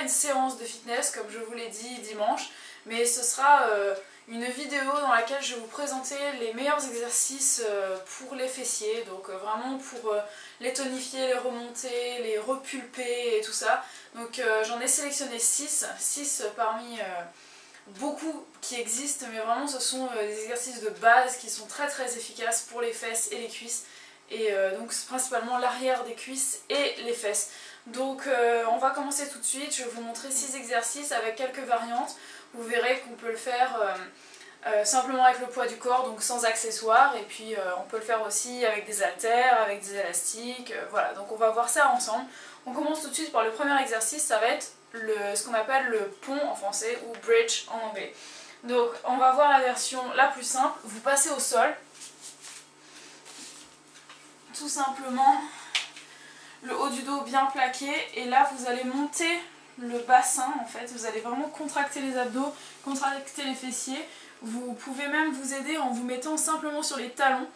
une séance de fitness comme je vous l'ai dit dimanche, mais ce sera une vidéo dans laquelle je vais vous présenter les meilleurs exercices pour les fessiers, donc vraiment pour les tonifier, les remonter, les repulper et tout ça. Donc j'en ai sélectionné 6 parmi beaucoup qui existent, mais vraiment ce sont des exercices de base qui sont très efficaces pour les fesses et les cuisses, et donc principalement l'arrière des cuisses et les fesses. Donc on va commencer tout de suite, je vais vous montrer 6 exercices avec quelques variantes. Vous verrez qu'on peut le faire simplement avec le poids du corps, donc sans accessoires, et puis on peut le faire aussi avec des haltères, avec des élastiques, voilà, donc on va voir ça ensemble. On commence tout de suite par le premier exercice, ça va être ce qu'on appelle le pont en français, ou bridge en anglais. Donc on va voir la version la plus simple, vous passez au sol, tout simplement, le haut du dos bien plaqué, et là vous allez monter le bassin en fait, vous allez vraiment contracter les abdos, contracter les fessiers. Vous pouvez même vous aider en vous mettant simplement sur les talons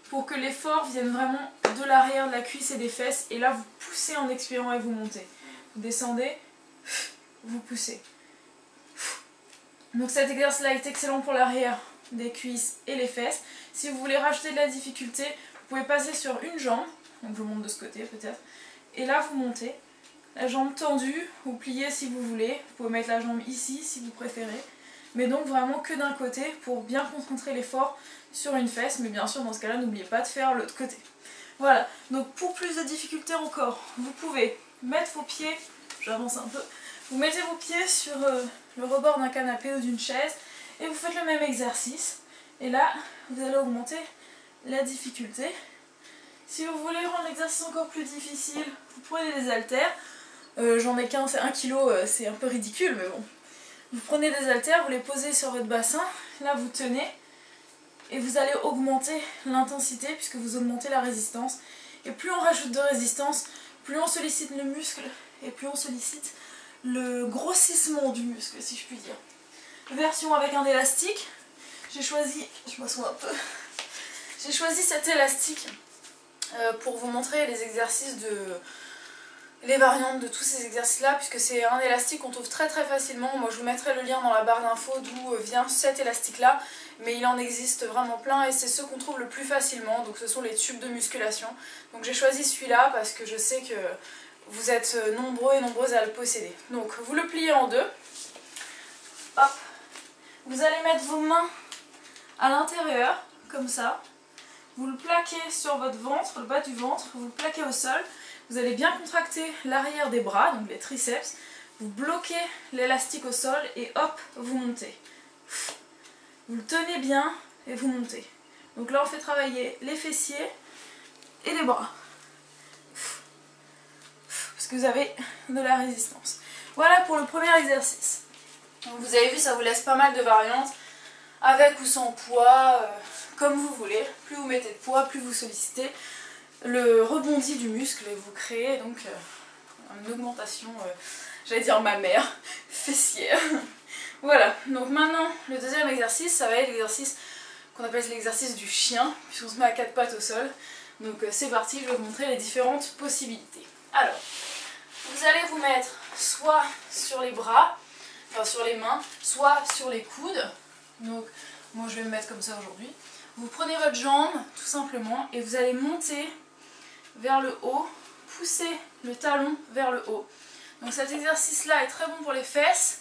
pour que l'effort vienne vraiment de l'arrière de la cuisse et des fesses, et là vous poussez en expirant et vous montez. Vous descendez, vous poussez. Donc cet exercice là est excellent pour l'arrière des cuisses et les fesses. Si vous voulez rajouter de la difficulté, vous pouvez passer sur une jambe, donc je vous montre de ce côté peut-être, et là vous montez. La jambe tendue, vous pliez si vous voulez, vous pouvez mettre la jambe ici si vous préférez, mais donc vraiment que d'un côté pour bien concentrer l'effort sur une fesse, mais bien sûr dans ce cas là n'oubliez pas de faire l'autre côté. Voilà, donc pour plus de difficulté encore, vous pouvez mettre vos pieds, j'avance un peu, vous mettez vos pieds sur le rebord d'un canapé ou d'une chaise et vous faites le même exercice, et là vous allez augmenter la difficulté. Si vous voulez rendre l'exercice encore plus difficile, vous prenez des haltères. J'en ai qu'un, c'est 1 kg, c'est un peu ridicule, mais bon. Vous prenez des haltères, vous les posez sur votre bassin, là vous tenez, et vous allez augmenter l'intensité puisque vous augmentez la résistance. Et plus on rajoute de résistance, plus on sollicite le muscle, et plus on sollicite le grossissement du muscle, si je puis dire. Version avec un élastique, j'ai choisi, je m'assois un peu, j'ai choisi cet élastique pour vous montrer les exercices les variantes de tous ces exercices là, puisque c'est un élastique qu'on trouve très facilement. Moi je vous mettrai le lien dans la barre d'infos d'où vient cet élastique là, mais il en existe vraiment plein et c'est ceux qu'on trouve le plus facilement, donc ce sont les tubes de musculation. Donc j'ai choisi celui-là parce que je sais que vous êtes nombreux et nombreuses à le posséder. Donc vous le pliez en deux, hop, vous allez mettre vos mains à l'intérieur, comme ça, vous le plaquez sur votre ventre, le bas du ventre, vous le plaquez au sol. Vous allez bien contracter l'arrière des bras, donc les triceps, vous bloquez l'élastique au sol et hop, vous montez. Vous le tenez bien et vous montez. Donc là on fait travailler les fessiers et les bras. Parce que vous avez de la résistance. Voilà pour le premier exercice. Donc vous avez vu, ça vous laisse pas mal de variantes, avec ou sans poids, comme vous voulez. Plus vous mettez de poids, plus vous sollicitez le rebondi du muscle et vous créez donc une augmentation, j'allais dire mammaire, fessière. Voilà, donc maintenant le deuxième exercice, ça va être l'exercice qu'on appelle l'exercice du chien, puisqu'on se met à 4 pattes au sol. Donc c'est parti, je vais vous montrer les différentes possibilités. Alors, vous allez vous mettre soit sur les bras, enfin sur les mains, soit sur les coudes. Donc moi je vais me mettre comme ça aujourd'hui. Vous prenez votre jambe tout simplement et vous allez monter vers le haut, pousser le talon vers le haut. Donc cet exercice là est très bon pour les fesses.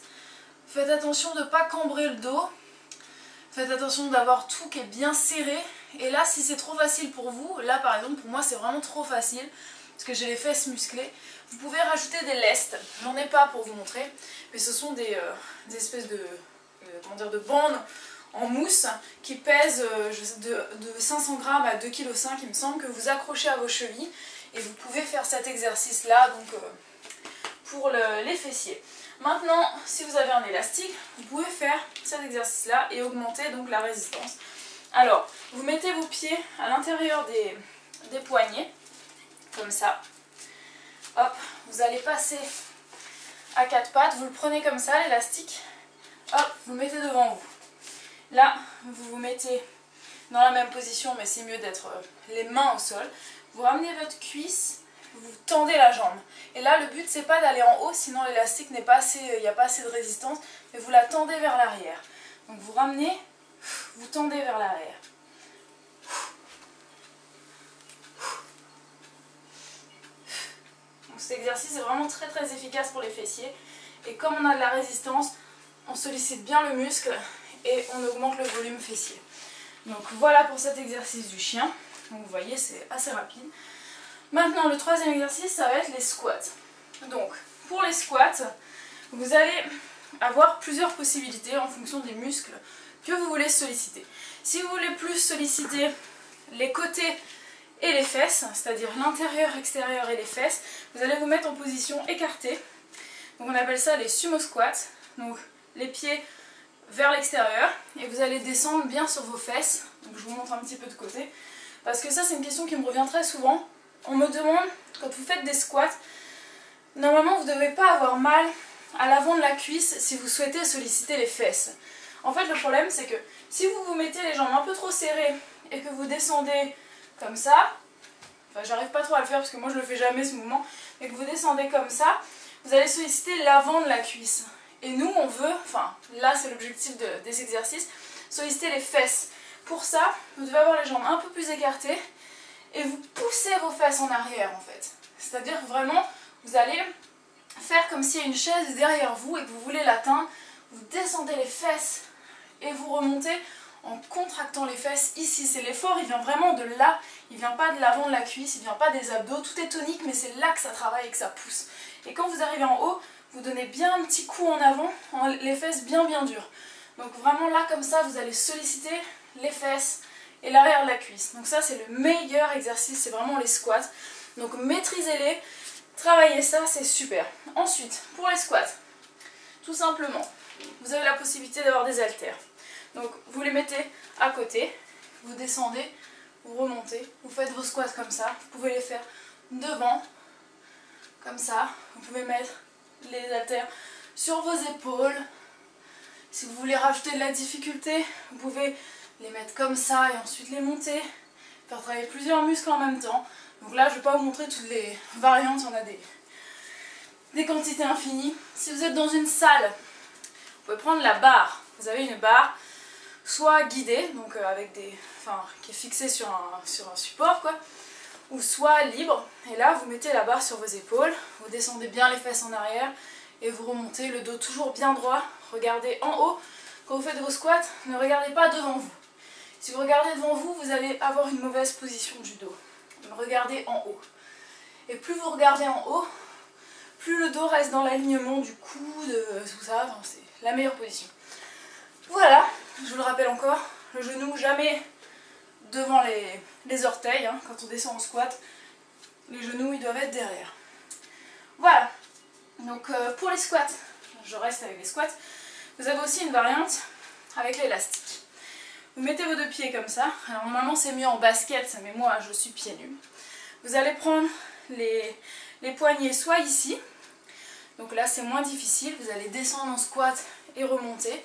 Faites attention de ne pas cambrer le dos. Faites attention d'avoir tout qui est bien serré. Et là si c'est trop facile pour vous, là par exemple pour moi c'est vraiment trop facile parce que j'ai les fesses musclées, vous pouvez rajouter des lestes. J'en ai pas pour vous montrer, mais ce sont des espèces de, de bandes en mousse qui pèsent de 500 grammes à 2,5 kg il me semble, que vous accrochez à vos chevilles et vous pouvez faire cet exercice là donc pour les fessiers. Maintenant si vous avez un élastique vous pouvez faire cet exercice là et augmenter donc la résistance. Alors vous mettez vos pieds à l'intérieur des poignets comme ça, hop, vous allez passer à 4 pattes, vous le prenez comme ça l'élastique, hop, vous le mettez devant vous. Là, vous vous mettez dans la même position, mais c'est mieux d'être les mains au sol. Vous ramenez votre cuisse vous tendez la jambe. Et là, le but, c'est pas d'aller en haut, sinon l'élastique n'est pas assez, il n'y a pas assez de résistance, mais vous la tendez vers l'arrière. Donc vous ramenez, vous tendez vers l'arrière. Donc cet exercice est vraiment très très efficace pour les fessiers. Et comme on a de la résistance, on sollicite bien le muscle et on augmente le volume fessier. Donc voilà pour cet exercice du chien. Donc vous voyez, c'est assez rapide. Maintenant, le troisième exercice, ça va être les squats. Donc, pour les squats, vous allez avoir plusieurs possibilités en fonction des muscles que vous voulez solliciter. Si vous voulez plus solliciter les côtés et les fesses, c'est-à-dire l'intérieur, extérieur et les fesses, vous allez vous mettre en position écartée. Donc on appelle ça les sumo squats. Donc les pieds vers l'extérieur et vous allez descendre bien sur vos fesses. Donc je vous montre un petit peu de côté. Parce que ça, c'est une question qui me revient très souvent. On me demande, quand vous faites des squats, normalement vous ne devez pas avoir mal à l'avant de la cuisse si vous souhaitez solliciter les fesses. En fait, le problème, c'est que si vous vous mettez les jambes un peu trop serrées et que vous descendez comme ça, enfin j'arrive pas trop à le faire parce que moi je le fais jamais ce mouvement, mais que vous descendez comme ça, vous allez solliciter l'avant de la cuisse. Et nous, on veut, enfin là c'est l'objectif des exercices, solliciter les fesses. Pour ça, vous devez avoir les jambes un peu plus écartées et vous poussez vos fesses en arrière en fait. C'est-à-dire vraiment, vous allez faire comme s'il y a une chaise derrière vous et que vous voulez l'atteindre. Vous descendez les fesses et vous remontez en contractant les fesses ici. C'est l'effort, il vient vraiment de là, il vient pas de l'avant de la cuisse, il vient pas des abdos. Tout est tonique, mais c'est là que ça travaille et que ça pousse. Et quand vous arrivez en haut, vous donnez bien un petit coup en avant, les fesses bien dures. Donc vraiment là, comme ça, vous allez solliciter les fesses et l'arrière de la cuisse. Donc ça, c'est le meilleur exercice, c'est vraiment les squats. Donc maîtrisez-les, travaillez ça, c'est super. Ensuite, pour les squats, tout simplement, vous avez la possibilité d'avoir des haltères. Donc vous les mettez à côté, vous descendez, vous remontez, vous faites vos squats comme ça. Vous pouvez les faire devant, comme ça. Vous pouvez mettre les haltères sur vos épaules. Si vous voulez rajouter de la difficulté, vous pouvez les mettre comme ça et ensuite les monter, faire travailler plusieurs muscles en même temps. Donc là, je ne vais pas vous montrer toutes les variantes, il y en a des quantités infinies. Si vous êtes dans une salle, vous pouvez prendre la barre. Vous avez une barre, soit guidée, donc qui est fixée sur un support, quoi, ou soit libre. Et là, vous mettez la barre sur vos épaules, vous descendez bien les fesses en arrière et vous remontez le dos toujours bien droit. Regardez en haut. Quand vous faites vos squats, ne regardez pas devant vous. Si vous regardez devant vous, vous allez avoir une mauvaise position du dos. Regardez en haut. Et plus vous regardez en haut, plus le dos reste dans l'alignement du coude, tout ça. Enfin, c'est la meilleure position. Voilà, je vous le rappelle encore, le genou jamais devant les orteils. Hein. Quand on descend en squat, les genoux ils doivent être derrière. Voilà. Donc pour les squats, je reste avec les squats. Vous avez aussi une variante avec l'élastique. Vous mettez vos deux pieds comme ça. Alors normalement c'est mieux en basket, mais moi je suis pieds nus. Vous allez prendre les poignets soit ici. Donc là c'est moins difficile. Vous allez descendre en squat et remonter.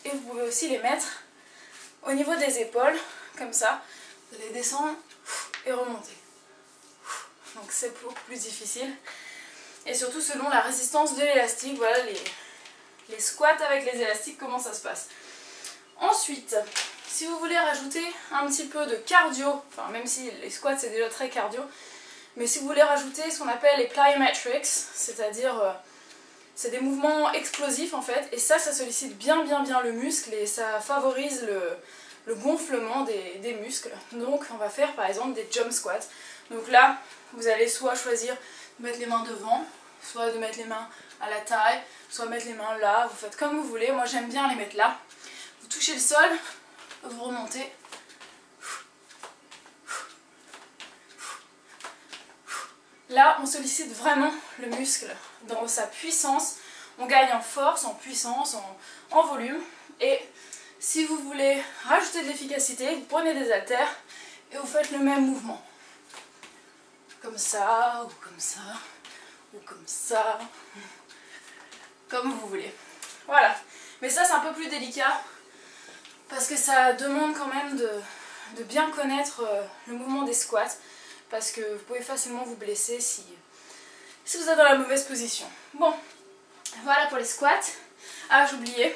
Et vous pouvez aussi les mettre au niveau des épaules, comme ça. Vous allez descendre et remonter. Donc c'est beaucoup plus difficile. Et surtout selon la résistance de l'élastique, voilà les squats avec les élastiques, comment ça se passe. Ensuite, si vous voulez rajouter un petit peu de cardio, enfin même si les squats c'est déjà très cardio, mais si vous voulez rajouter ce qu'on appelle les plyometrics, c'est-à-dire c'est des mouvements explosifs en fait, et ça sollicite bien le muscle et ça favorise le gonflement des muscles. Donc on va faire par exemple des jump squats. Donc là, vous allez soit choisir de mettre les mains devant, soit de mettre les mains à la taille, soit mettre les mains là, vous faites comme vous voulez. Moi j'aime bien les mettre là. Vous touchez le sol, vous remontez. Là on sollicite vraiment le muscle dans sa puissance, on gagne en force, en puissance, en volume. Et si vous voulez rajouter de l'efficacité, vous prenez des haltères et vous faites le même mouvement. Comme ça, ou comme ça, ou comme ça, comme vous voulez. Voilà, mais ça c'est un peu plus délicat parce que ça demande quand même de bien connaître le mouvement des squats parce que vous pouvez facilement vous blesser si vous êtes dans la mauvaise position. Bon, voilà pour les squats. Ah, j'oubliais,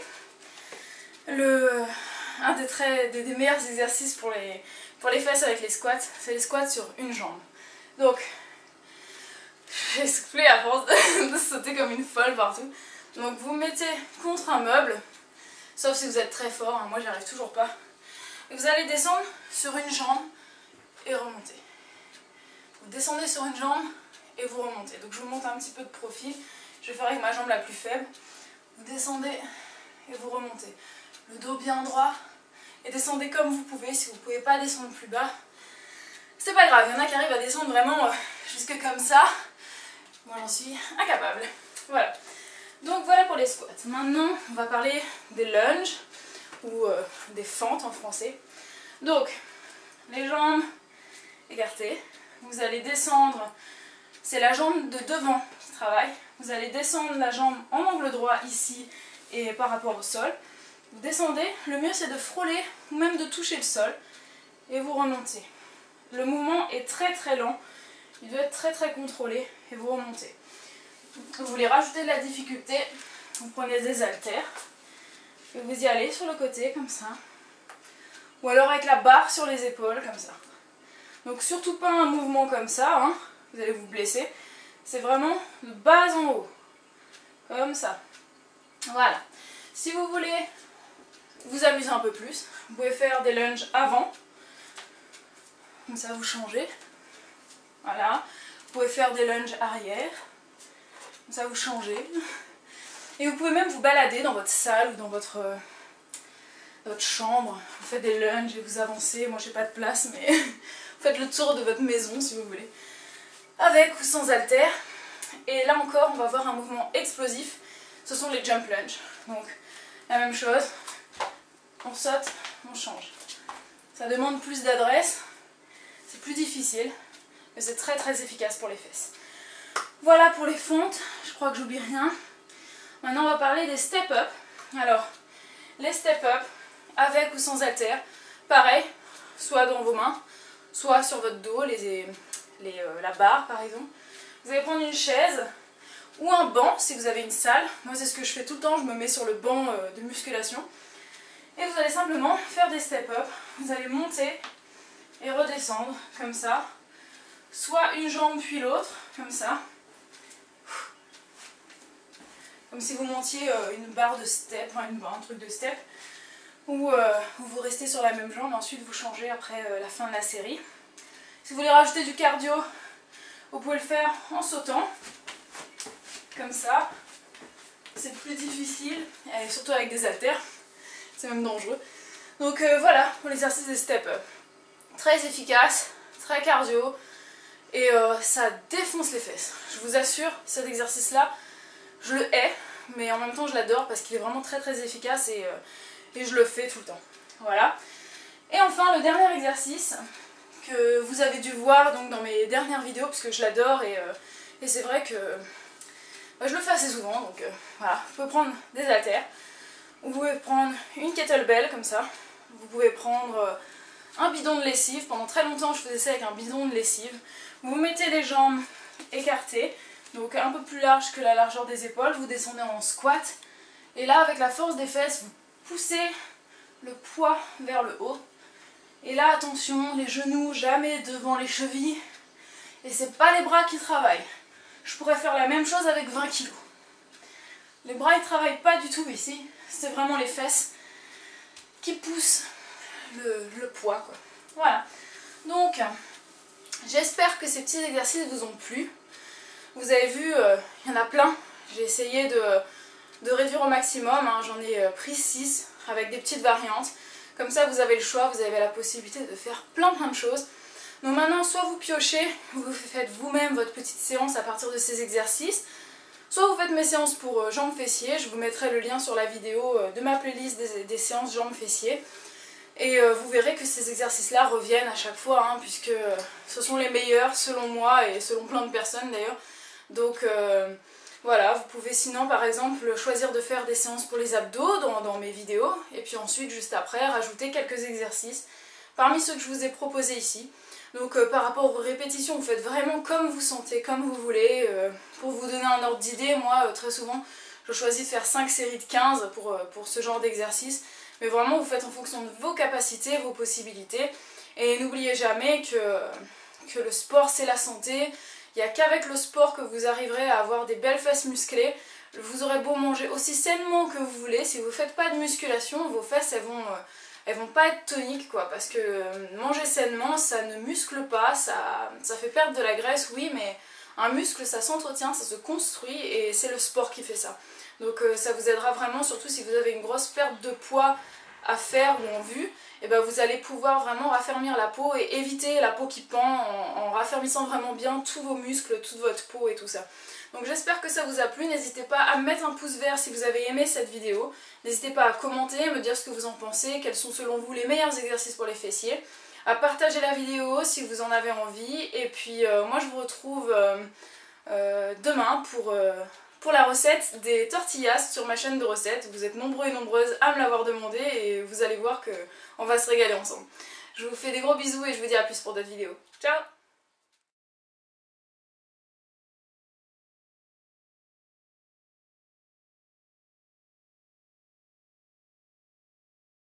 un des meilleurs exercices pour les fesses avec les squats, c'est les squats sur une jambe. Donc, j'ai essoufflé à force de sauter comme une folle partout. Donc vous mettez contre un meuble, sauf si vous êtes très fort, hein, moi j'y arrive toujours pas. Et vous allez descendre sur une jambe et remonter. Vous descendez sur une jambe et vous remontez. Donc je vous montre un petit peu de profil. Je vais faire avec ma jambe la plus faible. Vous descendez et vous remontez. Le dos bien droit et descendez comme vous pouvez. Si vous ne pouvez pas descendre plus bas, c'est pas grave. Il y en a qui arrivent à descendre vraiment jusque comme ça. Moi j'en suis incapable. Voilà. Donc voilà pour les squats. Maintenant on va parler des lunges ou des fentes en français. Donc les jambes écartées. Vous allez descendre, c'est la jambe de devant qui travaille. Vous allez descendre la jambe en angle droit ici et par rapport au sol. Vous descendez, le mieux c'est de frôler ou même de toucher le sol et vous remontez. Le mouvement est très très lent, il doit être très très contrôlé et vous remontez. Vous voulez rajouter de la difficulté, vous prenez des haltères et vous y allez sur le côté comme ça. Ou alors avec la barre sur les épaules comme ça. Donc surtout pas un mouvement comme ça, hein, vous allez vous blesser. C'est vraiment de bas en haut, comme ça. Voilà. Si vous voulez vous amuser un peu plus, vous pouvez faire des lunges avant. Comme ça vous changez. Voilà. Vous pouvez faire des lunges arrière. Comme ça vous changez. Et vous pouvez même vous balader dans votre salle ou dans votre chambre. Vous faites des lunges et vous avancez. Moi j'ai pas de place, mais vous faites le tour de votre maison si vous voulez. Avec ou sans haltères. Et là encore on va avoir un mouvement explosif. Ce sont les jump lunges. Donc la même chose. On saute, on change. Ça demande plus d'adresse. C'est plus difficile. Mais c'est très très efficace pour les fesses. Voilà pour les fentes. Je crois que j'oublie rien. Maintenant on va parler des step-up. Alors les step-up avec ou sans haltères. Pareil, soit dans vos mains, soit sur votre dos, la barre par exemple. Vous allez prendre une chaise ou un banc si vous avez une salle. Moi c'est ce que je fais tout le temps, je me mets sur le banc de musculation. Et vous allez simplement faire des step-up. Vous allez monter et redescendre comme ça. Soit une jambe puis l'autre, comme ça. Comme si vous montiez une barre de step, un truc de step. Ou vous restez sur la même jambe, ensuite vous changez après la fin de la série. Si vous voulez rajouter du cardio, vous pouvez le faire en sautant. Comme ça. C'est plus difficile, et surtout avec des haltères. C'est même dangereux. Donc voilà pour l'exercice des step-up. Très efficace, très cardio. Et ça défonce les fesses. Je vous assure, cet exercice-là, je le hais. Mais en même temps, je l'adore parce qu'il est vraiment très très efficace et je le fais tout le temps. Voilà. Et enfin, le dernier exercice que vous avez dû voir donc, dans mes dernières vidéos parce que je l'adore et c'est vrai que je le fais assez souvent. Donc voilà, vous pouvez prendre des haltères. Vous pouvez prendre une kettlebell comme ça. Vous pouvez prendre un bidon de lessive. Pendant très longtemps, je faisais ça avec un bidon de lessive. Vous mettez les jambes écartées, donc un peu plus large que la largeur des épaules. Vous descendez en squat. Et là, avec la force des fesses, vous poussez le poids vers le haut. Et là, attention, les genoux jamais devant les chevilles. Et c'est pas les bras qui travaillent. Je pourrais faire la même chose avec 20 kg. Les bras, ils travaillent pas du tout ici. C'est vraiment les fesses qui poussent le poids, quoi. Voilà. Donc, j'espère que ces petits exercices vous ont plu. Vous avez vu, il y en a plein. J'ai essayé de réduire au maximum. Hein. J'en ai pris 6 avec des petites variantes. Comme ça, vous avez le choix, vous avez la possibilité de faire plein de choses. Donc maintenant, soit vous piochez, vous faites vous-même votre petite séance à partir de ces exercices. Soit vous faites mes séances pour jambes fessiers, je vous mettrai le lien sur la vidéo de ma playlist des séances jambes fessiers. Et vous verrez que ces exercices-là reviennent à chaque fois, hein, puisque ce sont les meilleurs selon moi et selon plein de personnes d'ailleurs. Donc voilà, vous pouvez sinon par exemple choisir de faire des séances pour les abdos dans mes vidéos. Et puis ensuite, juste après, rajouter quelques exercices parmi ceux que je vous ai proposés ici. Donc par rapport aux répétitions, vous faites vraiment comme vous sentez, comme vous voulez. Pour vous donner un ordre d'idée, moi très souvent je choisis de faire 5 séries de 15 pour ce genre d'exercice. Mais vraiment vous faites en fonction de vos capacités, vos possibilités. Et n'oubliez jamais que le sport c'est la santé. Il n'y a qu'avec le sport que vous arriverez à avoir des belles fesses musclées. Vous aurez beau manger aussi sainement que vous voulez, si vous ne faites pas de musculation, vos fesses elles vont pas être toniques quoi, parce que manger sainement ça ne muscle pas, ça fait perdre de la graisse oui, mais un muscle ça s'entretient, ça se construit et c'est le sport qui fait ça. Donc ça vous aidera vraiment, surtout si vous avez une grosse perte de poids à faire ou en vue, et ben vous allez pouvoir vraiment raffermir la peau et éviter la peau qui pend en raffermissant vraiment bien tous vos muscles, toute votre peau et tout ça. Donc j'espère que ça vous a plu, n'hésitez pas à me mettre un pouce vert si vous avez aimé cette vidéo, n'hésitez pas à commenter, me dire ce que vous en pensez, quels sont selon vous les meilleurs exercices pour les fessiers, à partager la vidéo si vous en avez envie, et puis moi je vous retrouve demain pour la recette des tortillas sur ma chaîne de recettes. Vous êtes nombreux et nombreuses à me l'avoir demandé et vous allez voir qu'on va se régaler ensemble. Je vous fais des gros bisous et je vous dis à plus pour d'autres vidéos. Ciao!